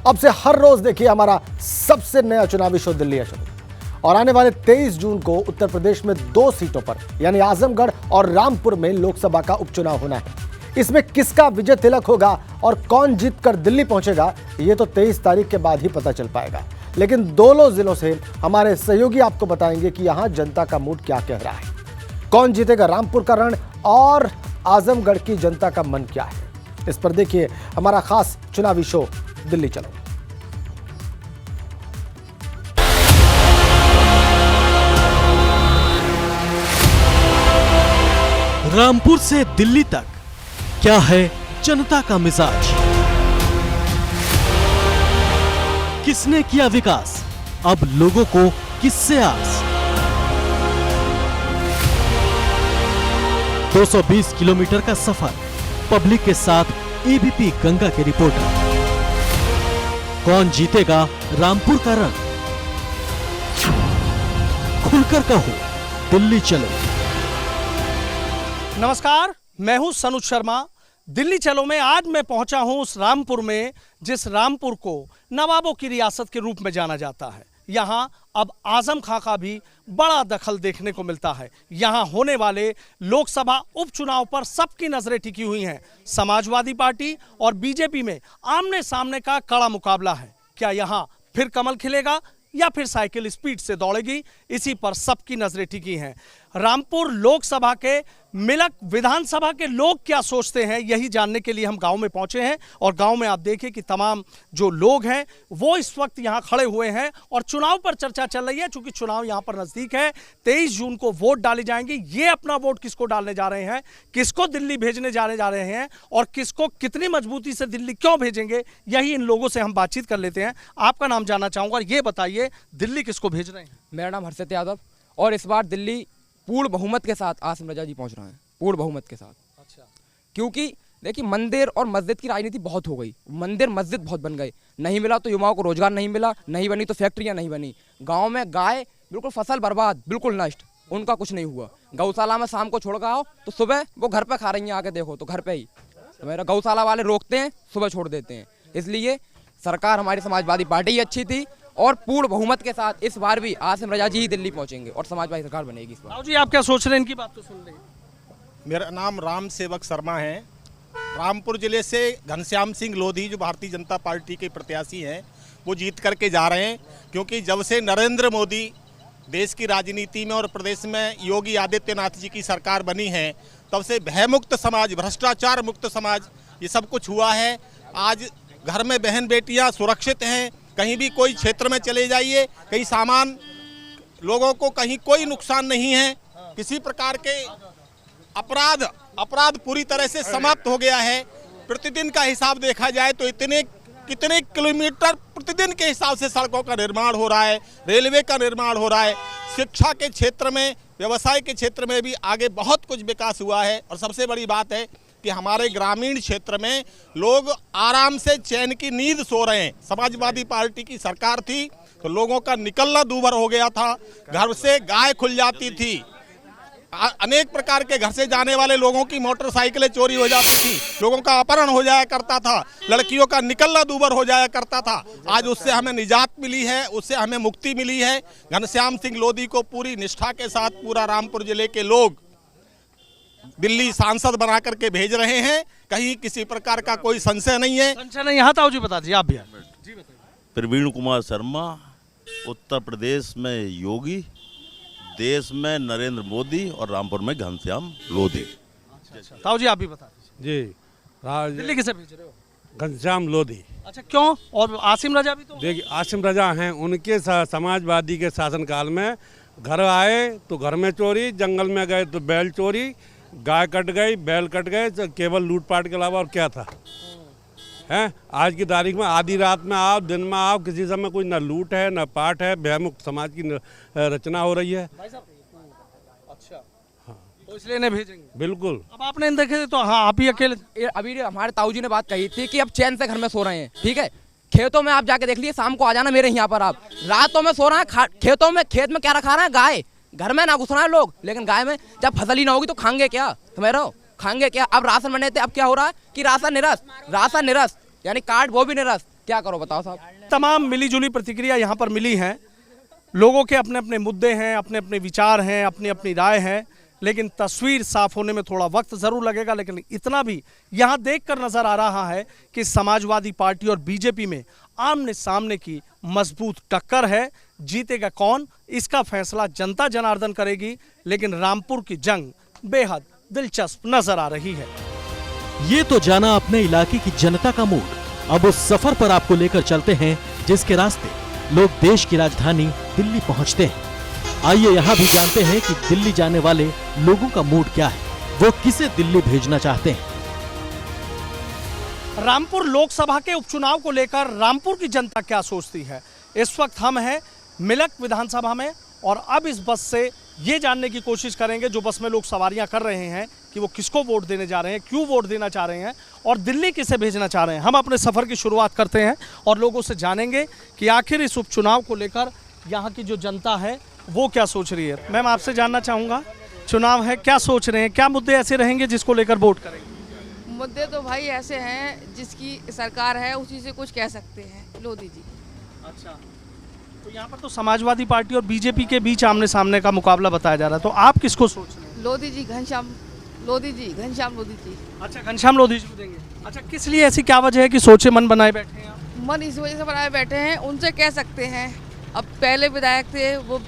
अब से हर रोज देखिए हमारा सबसे नया चुनावी शो दिल्ली है चलो। और आने वाले 23 जून को उत्तर प्रदेश में 2 सीटों पर यानी आजमगढ़ और रामपुर में लोकसभा का उपचुनाव होना है। इसमें किसका विजय तिलक होगा और कौन जीतकर दिल्ली पहुंचेगा ये तो 23 तारीख के बाद ही पता चल पाएगा। लेकिन दोनों जिलों से हमारे सहयोगी आपको बताएंगे कि यहां जनता का मूड क्या कह रहा है, कौन जीतेगा रामपुर का रण और आजमगढ़ की जनता का मन क्या है। इस पर देखिए हमारा खास चुनावी शो दिल्ली चलो। रामपुर से दिल्ली तक क्या है जनता का मिजाज, किसने किया विकास, अब लोगों को किससे आस। 220 किलोमीटर का सफर पब्लिक के साथ एबीपी गंगा के रिपोर्टर। कौन जीतेगा रामपुर का रण, खुलकर कहो दिल्ली चलो। नमस्कार, मैं हूं सनुज शर्मा। दिल्ली चलो में आज मैं पहुंचा हूं उस रामपुर में जिस रामपुर को नवाबों की रियासत के रूप में जाना जाता है। यहां अब आजम खां का भी बड़ा दखल देखने को मिलता है। यहां होने वाले लोकसभा उपचुनाव पर सबकी नजरें टिकी हुई हैं। समाजवादी पार्टी और बीजेपी में आमने सामने का कड़ा मुकाबला है। क्या यहां फिर कमल खिलेगा या फिर साइकिल स्पीड से दौड़ेगी, इसी पर सबकी नजरें टिकी हैं। रामपुर लोकसभा के मिलक विधानसभा के लोग क्या सोचते हैं, यही जानने के लिए हम गांव में पहुंचे हैं। और गांव में आप देखिए कि तमाम जो लोग हैं वो इस वक्त यहां खड़े हुए हैं और चुनाव पर चर्चा चल रही है। चूंकि चुनाव यहां पर नजदीक है, 23 जून को वोट डाले जाएंगे। ये अपना वोट किसको डालने जा रहे हैं, किसको दिल्ली भेजने जाने जा रहे हैं और किसको कितनी मजबूती से दिल्ली क्यों भेजेंगे, यही इन लोगों से हम बातचीत कर लेते हैं। आपका नाम जानना चाहूंगा, ये बताइए दिल्ली किसको भेज रहे हैं। मेरा नाम हर्षित यादव और इस बार दिल्ली पूर्ण बहुमत के साथ आसिम रजा जी पहुंच रहे हैं, पूर्ण बहुमत के साथ। अच्छा, क्योंकि देखिए मंदिर और मस्जिद की राजनीति बहुत हो गई, मंदिर मस्जिद बहुत बन गए। नहीं मिला तो युवाओं को रोजगार नहीं मिला, नहीं बनी तो फैक्ट्रियां नहीं बनी। गांव में गाय बिल्कुल फसल बर्बाद, बिल्कुल नष्ट, उनका कुछ नहीं हुआ। गौशाला में शाम को छोड़ कर आओ तो सुबह वो घर पे खा रही हैं, आके देखो तो घर पे ही। तो मेरा गौशाला वाले रोकते हैं, सुबह छोड़ देते हैं। इसलिए सरकार हमारी समाजवादी पार्टी ही अच्छी थी और पूर्ण बहुमत के साथ इस बार भी आसिम रजा जी ही दिल्ली पहुंचेंगे और समाजवादी सरकार बनेगी इस बार। जी आप क्या सोच रहे हैं, इनकी बात तो सुन लेंगे। मेरा नाम राम सेवक शर्मा है। रामपुर जिले से घनश्याम सिंह लोधी जो भारतीय जनता पार्टी के प्रत्याशी हैं वो जीत करके जा रहे हैं। क्योंकि जब से नरेंद्र मोदी देश की राजनीति में और प्रदेश में योगी आदित्यनाथ जी की सरकार बनी है तब से भयमुक्त समाज, भ्रष्टाचार मुक्त समाज, ये सब कुछ हुआ है। आज घर में बहन बेटियां सुरक्षित हैं। कहीं भी कोई क्षेत्र में चले जाइए, कहीं सामान लोगों को कहीं कोई नुकसान नहीं है। किसी प्रकार के अपराध पूरी तरह से समाप्त हो गया है। प्रतिदिन का हिसाब देखा जाए तो कितने किलोमीटर प्रतिदिन के हिसाब से सड़कों का निर्माण हो रहा है, रेलवे का निर्माण हो रहा है। शिक्षा के क्षेत्र में, व्यवसाय के क्षेत्र में भी आगे बहुत कुछ विकास हुआ है। और सबसे बड़ी बात है कि हमारे ग्रामीण क्षेत्र में लोग आराम से चैन की नींद सो रहे हैं। समाजवादी पार्टी की सरकार थी तो लोगों का निकलना दूभर हो गया था, घर से गाय खुल जाती थी, अनेक प्रकार के घर से जाने वाले लोगों की मोटरसाइकिलें चोरी हो जाती थी, लोगों का अपहरण हो जाया करता था, लड़कियों का निकलना दूभर हो जाया करता था। आज उससे हमें निजात मिली है, उससे हमें मुक्ति मिली है। घनश्याम सिंह लोधी को पूरी निष्ठा के साथ पूरा रामपुर जिले के लोग दिल्ली सांसद बना करके भेज रहे हैं। कहीं किसी प्रकार का कोई संशय नहीं है। संशय नहीं, यहाँ ताऊ जी बता दीजिए, आप भी जी बताइए। प्रवीण कुमार शर्मा, उत्तर प्रदेश में योगी, देश में नरेंद्र मोदी और रामपुर में घनश्याम लोधी। ताऊ जी आप भी बता दीजिए। जी दिल्ली किसे भेज रहे हो? घनश्याम लोधी। अच्छा, क्यों? और आसिम रजा भी तो देखिए आसिम रजा हैं, उनके समाजवादी के शासनकाल में घर आए तो घर में चोरी, जंगल में गए तो बैल चोरी, गाय कट गई, बैल कट गए, तो केवल लूटपाट के अलावा और क्या था। हैं आज की तारीख में आधी रात में आप, दिन में आप, किसी समय कोई न लूट है न पाट है, भयमुक्त समाज की रचना हो रही है। अच्छा, हाँ, तो इसलिए नहीं भेजेंगे। बिल्कुल। अब आपने देखे तो हाँ आप ही अकेले। अभी हमारे ताऊ जी ने बात कही थी कि अब चैन से घर में सो रहे हैं, ठीक है। खेतों में आप जाके देख लीजिए, शाम को आ जाना मेरे यहाँ पर, आप रातों में सो रहे हैं खेतों में। खेत में क्या रखा रहे हैं, गाय। घर में ना घुस रहे हैं लोग, लेकिन गाय में जब फसल ही ना होगी तो खाएंगे क्या, समझ रहे हो, खाएंगे क्या। अब राशन बने थे, अब क्या हो रहा है कि राशन निरस्त यानी कार्ड वो भी निरस्त, क्या करो बताओ साहब। तमाम मिलीजुली प्रतिक्रिया यहाँ पर मिली हैं। लोगों के अपने अपने मुद्दे हैं, अपने अपने विचार हैं, अपनी अपनी राय है, लेकिन तस्वीर साफ होने में थोड़ा वक्त ज़रूर लगेगा। लेकिन इतना भी यहाँ देखकर नज़र आ रहा है कि समाजवादी पार्टी और बीजेपी में आमने सामने की मजबूत टक्कर है। जीतेगा कौन, इसका फैसला जनता जनार्दन करेगी। लेकिन रामपुर की जंग बेहद दिलचस्प नजर आ रही है। ये तो जाना अपने इलाके की जनता का मूड। अब उस सफर पर आपको लेकर चलते हैं जिसके रास्ते लोग देश की राजधानी दिल्ली पहुंचते हैं। आइए यहाँ भी जानते हैं कि दिल्ली जाने वाले लोगों का मूड क्या है, वो किसे दिल्ली भेजना चाहते हैं। रामपुर लोकसभा के उपचुनाव को लेकर रामपुर की जनता क्या सोचती है। इस वक्त हम हैं मिलक विधानसभा में और अब इस बस से ये जानने की कोशिश करेंगे, जो बस में लोग सवारियां कर रहे हैं, कि वो किसको वोट देने जा रहे हैं, क्यों वोट देना चाह रहे हैं और दिल्ली किसे भेजना चाह रहे हैं। हम अपने सफ़र की शुरुआत करते हैं और लोगों से जानेंगे कि आखिर इस उपचुनाव को लेकर यहाँ की जो जनता है वो क्या सोच रही है। मैम, आपसे जानना चाहूँगा, चुनाव है, क्या सोच रहे हैं, क्या मुद्दे ऐसे रहेंगे जिसको लेकर वोट करेंगे? मुद्दे तो भाई ऐसे हैं, जिसकी सरकार है उसी से कुछ कह सकते हैं, लोधी जी। अच्छा, तो यहाँ पर तो समाजवादी पार्टी और बीजेपी के बीच आमने सामने का मुकाबला बताया जा रहा है, तो आप किसको सोच रहे हैं? लोधी जी, घनश्याम लोधी जी, घनश्याम लोधी जी। अच्छा, घनश्याम लोधी जी को देंगे। अच्छा, किस लिए, ऐसी क्या वजह है कि सोचे मन बनाए बैठे हैं आप? मन इस वजह से बनाए बैठे हैं, उनसे कह सकते हैं। अब पहले विधायक थे वो,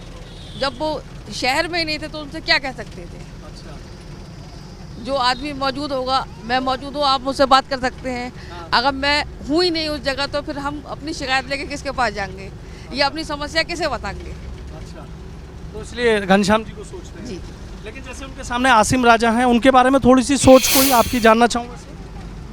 जब वो शहर में ही नहीं थे तो उनसे क्या कह सकते थे। अच्छा, जो आदमी मौजूद होगा, मैं मौजूद हूँ, आप मुझसे बात कर सकते हैं। अगर मैं हूँ ही नहीं उस जगह तो फिर हम अपनी शिकायत लेके किसके पास जाएंगे या अपनी समस्या किसे बताएंगे। अच्छा, तो इसलिए घनश्याम जी को सोचते हैं जी। लेकिन जैसे उनके सामने आसिम राजा हैं, उनके बारे में थोड़ी सी सोच कोई आपकी जानना चाहूँगा।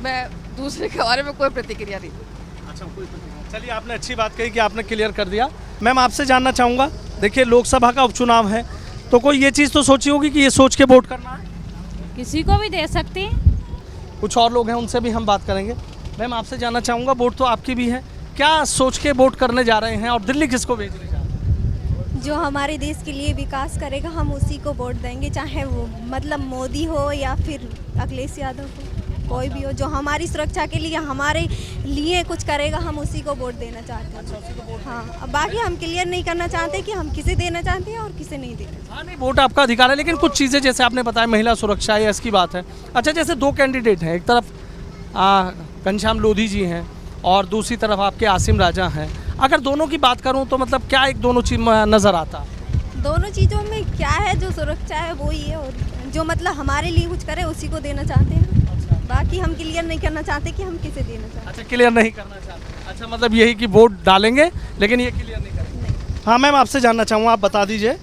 मैं दूसरे के बारे में कोई प्रतिक्रिया नहीं। अच्छा, कोई प्रतिक्रिया। चलिए, आपने अच्छी बात कही कि आपने क्लियर कर दिया। मैम, आपसे जानना चाहूँगा, देखिए लोकसभा का उपचुनाव है, तो कोई ये चीज़ तो सोची होगी कि ये सोच के वोट करना है। किसी को भी दे सकते हैं। कुछ और लोग हैं, उनसे भी हम बात करेंगे। मैम, आपसे जानना चाहूँगा, वोट तो आपकी भी है, क्या सोच के वोट करने जा रहे हैं और दिल्ली किसको भेजने जा रहे हैं? जो हमारे देश के लिए विकास करेगा हम उसी को वोट देंगे, चाहे वो मतलब मोदी हो या फिर अखिलेश यादव हो, कोई भी हो, जो हमारी सुरक्षा के लिए हमारे लिए कुछ करेगा हम उसी को वोट देना चाहते हैं। हाँ, अब बाकी हम क्लियर नहीं करना चाहते कि हम किसे देना चाहते हैं और किसे नहीं देना चाहते। हाँ, नहीं, वोट आपका अधिकार है, लेकिन कुछ चीज़ें जैसे आपने बताया महिला सुरक्षा है, इसकी बात है। अच्छा, जैसे दो कैंडिडेट हैं, एक तरफ घनश्याम लोधी जी हैं और दूसरी तरफ आपके आसिम राजा हैं, अगर दोनों की बात करूं तो मतलब क्या एक दोनों चीज नज़र आता है? दोनों चीज़ों में क्या है, जो सुरक्षा है वो ही है और जो मतलब हमारे लिए कुछ करे उसी को देना चाहते हैं। अच्छा। बाकी हम क्लियर नहीं करना चाहते कि हम किसे देना चाहते हैं। अच्छा, क्लियर नहीं करना चाहते। अच्छा, मतलब यही कि वोट डालेंगे लेकिन ये क्लियर नहीं करेंगे। हाँ मैम, आपसे जानना चाहूँगा, आप बता दीजिए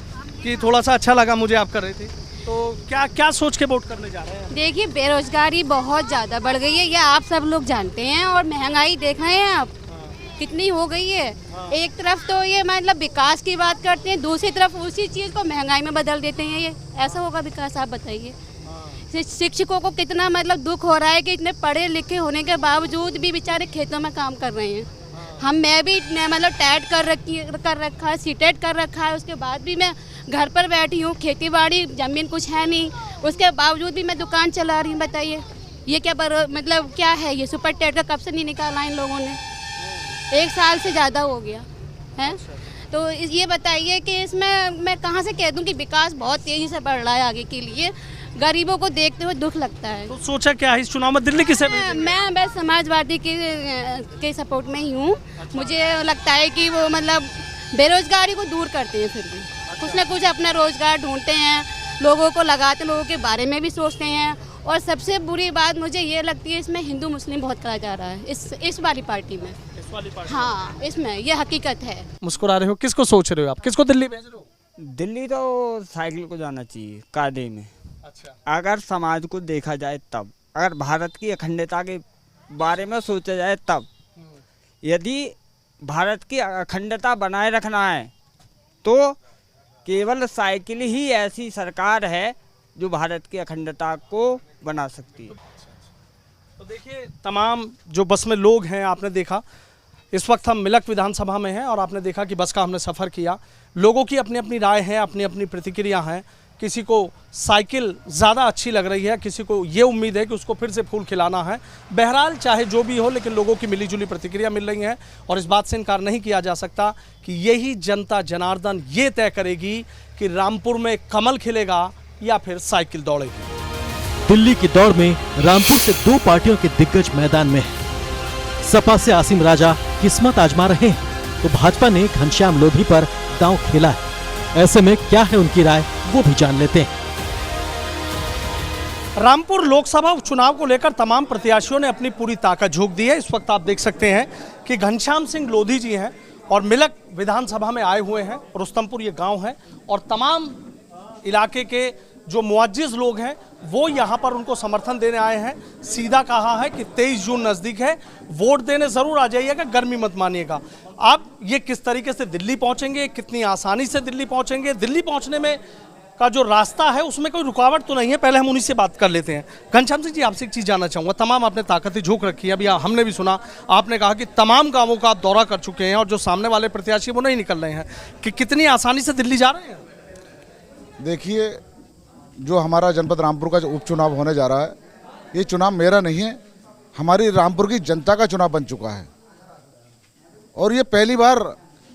कि थोड़ा सा अच्छा लगा मुझे आप कर रही थी, तो क्या क्या सोच के वोट करने जा रहे हैं? देखिए, बेरोजगारी बहुत ज़्यादा बढ़ गई है, ये आप सब लोग जानते हैं, और महंगाई देख रहे हैं आप कितनी हो गई है। एक तरफ तो ये मतलब विकास की बात करते हैं, दूसरी तरफ उसी चीज़ को महंगाई में बदल देते हैं। ये ऐसा होगा विकास? आप बताइए। शिक्षकों को कितना मतलब दुख हो रहा है कि इतने पढ़े लिखे होने के बावजूद भी बेचारे खेतों में काम कर रहे हैं। मैं भी मतलब टैट कर रखा है, सीटेट कर रखा है, उसके बाद भी मैं घर पर बैठी हूँ, खेती बाड़ी ज़मीन कुछ है नहीं, उसके बावजूद भी मैं दुकान चला रही हूँ। बताइए ये क्या मतलब क्या है? ये सुपर टेट का कब से नहीं निकाला इन लोगों ने? 1 साल से ज़्यादा हो गया है। तो ये बताइए कि इसमें मैं कहाँ से कह दूँ कि विकास बहुत तेज़ी से बढ़ रहा है आगे के लिए। गरीबों को देखते हुए दुख लगता है। तो सोचा क्या है इस चुनाव में दिल्ली किसे भेजेंगे? मैं बस समाजवादी के सपोर्ट में ही हूँ। मुझे लगता है कि वो मतलब बेरोजगारी को दूर करते हैं, फिर भी कुछ ना कुछ अपना रोजगार ढूंढते हैं, लोगों को लगाते, लोगों के बारे में भी सोचते हैं। और सबसे बुरी बात मुझे ये लगती है, इसमें हिंदू मुस्लिम बहुत करा जा रहा है इस वाली पार्टी में। हाँ, इसमें ये हकीकत है। मुस्कुरा रहे हो, किसको सोच रहे हो आप? किसको दिल्ली भेज रहे हो? दिल्ली तो साइकिल को जाना चाहिए, कायदे में। अच्छा, अगर समाज को देखा जाए तब, अगर भारत की अखंडता के बारे में सोचा जाए तब, यदि भारत की अखंडता बनाए रखना है तो केवल साइकिल ही ऐसी सरकार है जो भारत की अखंडता को बना सकती है। तो देखिए, तमाम जो बस में लोग हैं, आपने देखा इस वक्त हम मिलक विधानसभा में हैं और आपने देखा कि बस का हमने सफ़र किया। लोगों की अपनी अपनी राय है, अपनी अपनी प्रतिक्रिया हैं। किसी को साइकिल ज़्यादा अच्छी लग रही है, किसी को ये उम्मीद है कि उसको फिर से फूल खिलाना है। बहरहाल चाहे जो भी हो, लेकिन लोगों की मिलीजुली प्रतिक्रिया मिल रही है और इस बात से इनकार नहीं किया जा सकता कि यही जनता जनार्दन ये तय करेगी कि रामपुर में कमल खिलेगा या फिर साइकिल दौड़ेगी। दिल्ली की दौड़ में रामपुर से दो पार्टियों के दिग्गज मैदान में हैं। सपा से आसिम राजा किस्मत आजमा रहे हैं, तो भाजपा ने घनश्याम लोधी पर दांव खेला है। ऐसे में क्या है उनकी राय, वो भी जान लेते हैं। रामपुर लोकसभा उपचुनाव को लेकर तमाम प्रत्याशियों ने अपनी पूरी ताकत झोंक दी है। इस वक्त आप देख सकते हैं कि घनश्याम सिंह लोधी जी हैं और मिलक विधानसभा में आए हुए हैं। रुस्तमपुर ये गांव है और तमाम इलाके के जो मुअज्जिज लोग हैं वो यहाँ पर उनको समर्थन देने आए हैं। सीधा कहा है कि 23 जून नज़दीक है, वोट देने ज़रूर आ जाइएगा, गर्मी मत मानिएगा। आप ये किस तरीके से दिल्ली पहुँचेंगे, कितनी आसानी से दिल्ली पहुँचेंगे, दिल्ली पहुँचने में का जो रास्ता है उसमें कोई रुकावट तो नहीं है, पहले हम उन्हीं से बात कर लेते हैं। घनश्याम सिंह जी, आपसे एक चीज़ जानना चाहूँगा। तमाम आपने ताकतें झोंक रखी है, अभी हमने भी सुना, आपने कहा कि तमाम गाँवों का आप दौरा कर चुके हैं और जो सामने वाले प्रत्याशी वो नहीं निकल रहे हैं, कि कितनी आसानी से दिल्ली जा रहे हैं? देखिए, जो हमारा जनपद रामपुर का जो उपचुनाव होने जा रहा है, ये चुनाव मेरा नहीं है, हमारी रामपुर की जनता का चुनाव बन चुका है। और ये पहली बार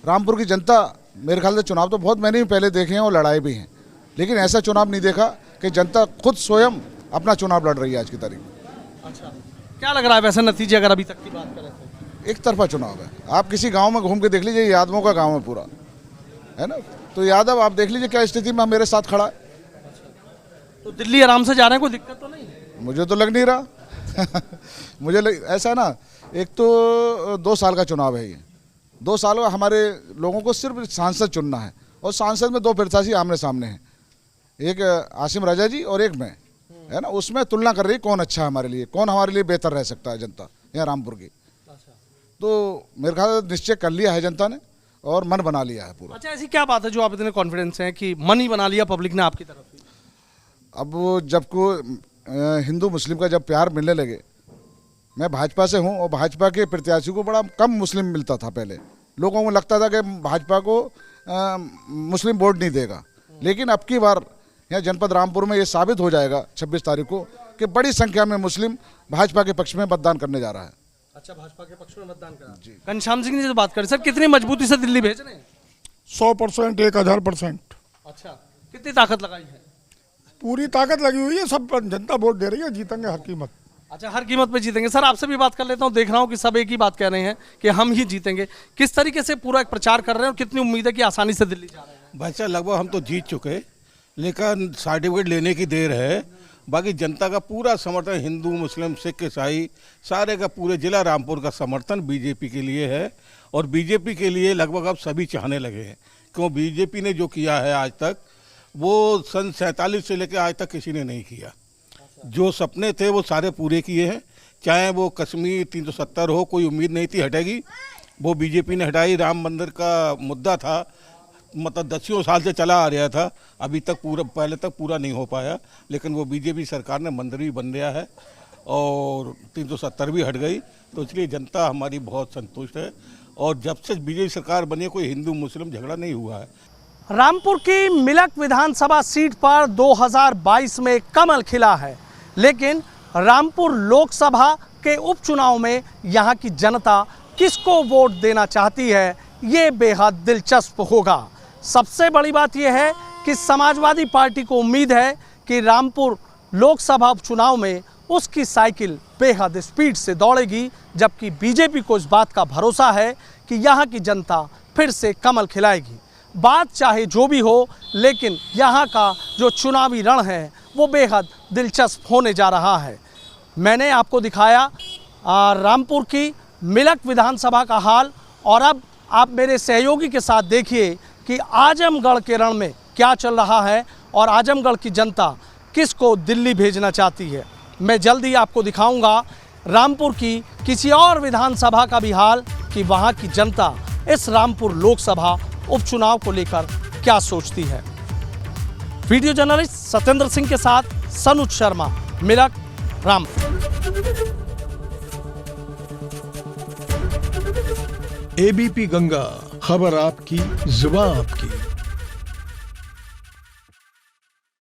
रामपुर की जनता, मेरे ख्याल से चुनाव तो बहुत मैंने भी पहले देखे हैं और लड़ाए भी हैं, लेकिन ऐसा चुनाव नहीं देखा कि जनता खुद स्वयं अपना चुनाव लड़ रही है आज की तारीख। अच्छा, क्या लग रहा है वैसे नतीजे अगर अभी तक की बात करें तो? एक तरफा चुनाव है। आप किसी गांव में घूम के देख लीजिए, यादवों का गांव है पूरा, है ना, तो यादव आप देख लीजिए क्या स्थिति में मेरे साथ खड़ा है। तो दिल्ली आराम से जा रहे हैं, कोई दिक्कत तो नहीं? मुझे तो लग नहीं रहा मुझे ऐसा ना, एक तो 2 साल का चुनाव है, ये 2 साल में हमारे लोगों को सिर्फ सांसद चुनना है और सांसद में 2 प्रत्याशी आमने सामने हैं, एक आसिम राजा जी और एक मैं, है ना। उसमें तुलना कर रही कौन अच्छा है हमारे लिए, कौन हमारे लिए बेहतर रह सकता है जनता यहाँ रामपुर की। तो मेरे ख्याल से निश्चय कर लिया है जनता ने और मन बना लिया है पूरा। अच्छा, ऐसी क्या बात है जो आप इतने कॉन्फिडेंस हैं कि मन ही बना लिया पब्लिक ने आपकी तरफ? अब जब को हिंदू मुस्लिम का जब प्यार मिलने लगे, मैं भाजपा से हूं और भाजपा के प्रत्याशी को बड़ा कम मुस्लिम मिलता था। पहले लोगों को लगता था कि भाजपा को मुस्लिम वोट नहीं देगा, लेकिन अब की बार यहाँ जनपद रामपुर में ये साबित हो जाएगा 26 तारीख को कि बड़ी संख्या में मुस्लिम भाजपा के पक्ष में मतदान करने जा रहा है। अच्छा, भाजपा के पक्ष में मतदान कर रहा है जी। घनश्याम सिंह जी से बात करें सर, कितनी मजबूती से दिल्ली भेज रहे हैं? 100%, 1000%। अच्छा, कितनी ताकत लगाई है? पूरी ताकत लगी हुई है, सब पर जनता वोट दे रही है, जीतेंगे हर कीमत। अच्छा, हर कीमत पे जीतेंगे। सर, आपसे भी बात कर लेता हूँ, देख रहा हूँ कि सब एक ही बात कह रहे हैं कि हम ही जीतेंगे। किस तरीके से पूरा एक प्रचार कर रहे हैं और कितनी उम्मीद है कि आसानी से दिल्ली जा रहे हैं? भाई साहब, लगभग हम तो जीत चुके, लेकिन सर्टिफिकेट लेने की देर है। बाकी जनता का पूरा समर्थन, हिंदू मुस्लिम सिख ईसाई सारे का, पूरे जिला रामपुर का समर्थन बीजेपी के लिए है और बीजेपी के लिए लगभग अब सभी चाहने लगे हैं। क्यों, बीजेपी ने जो किया है आज तक, वो सन 47 से लेकर आज तक किसी ने नहीं किया। जो सपने थे वो सारे पूरे किए हैं, चाहे वो कश्मीर 370 हो, कोई उम्मीद नहीं थी हटेगी, वो बीजेपी ने हटाई। राम मंदिर का मुद्दा था, मतलब 10 साल से चला आ रहा था, अभी तक पहले तक पूरा नहीं हो पाया, लेकिन वो बीजेपी सरकार ने मंदिर भी बन गया है और 370 भी हट गई, तो इसलिए जनता हमारी बहुत संतुष्ट है। और जब से बीजेपी सरकार बनी, कोई हिंदू मुस्लिम झगड़ा नहीं हुआ है। रामपुर की मिलक विधानसभा सीट पर 2022 में कमल खिला है, लेकिन रामपुर लोकसभा के उपचुनाव में यहाँ की जनता किसको वोट देना चाहती है, ये बेहद दिलचस्प होगा। सबसे बड़ी बात यह है कि समाजवादी पार्टी को उम्मीद है कि रामपुर लोकसभा उपचुनाव में उसकी साइकिल बेहद स्पीड से दौड़ेगी, जबकि बीजेपी को इस बात का भरोसा है कि यहाँ की जनता फिर से कमल खिलाएगी। बात चाहे जो भी हो, लेकिन यहाँ का जो चुनावी रण है वो बेहद दिलचस्प होने जा रहा है। मैंने आपको दिखाया रामपुर की मिलक विधानसभा का हाल, और अब आप मेरे सहयोगी के साथ देखिए कि आजमगढ़ के रण में क्या चल रहा है और आजमगढ़ की जनता किसको दिल्ली भेजना चाहती है। मैं जल्द ही आपको दिखाऊंगा रामपुर की किसी और विधानसभा का भी हाल कि वहाँ की जनता इस रामपुर लोकसभा उपचुनाव को लेकर क्या सोचती है। वीडियो जर्नलिस्ट सत्येंद्र सिंह के साथ सनुज शर्मा, मिलक, रामपुर। एबीपी गंगा, खबर आपकी, जुबान आपकी।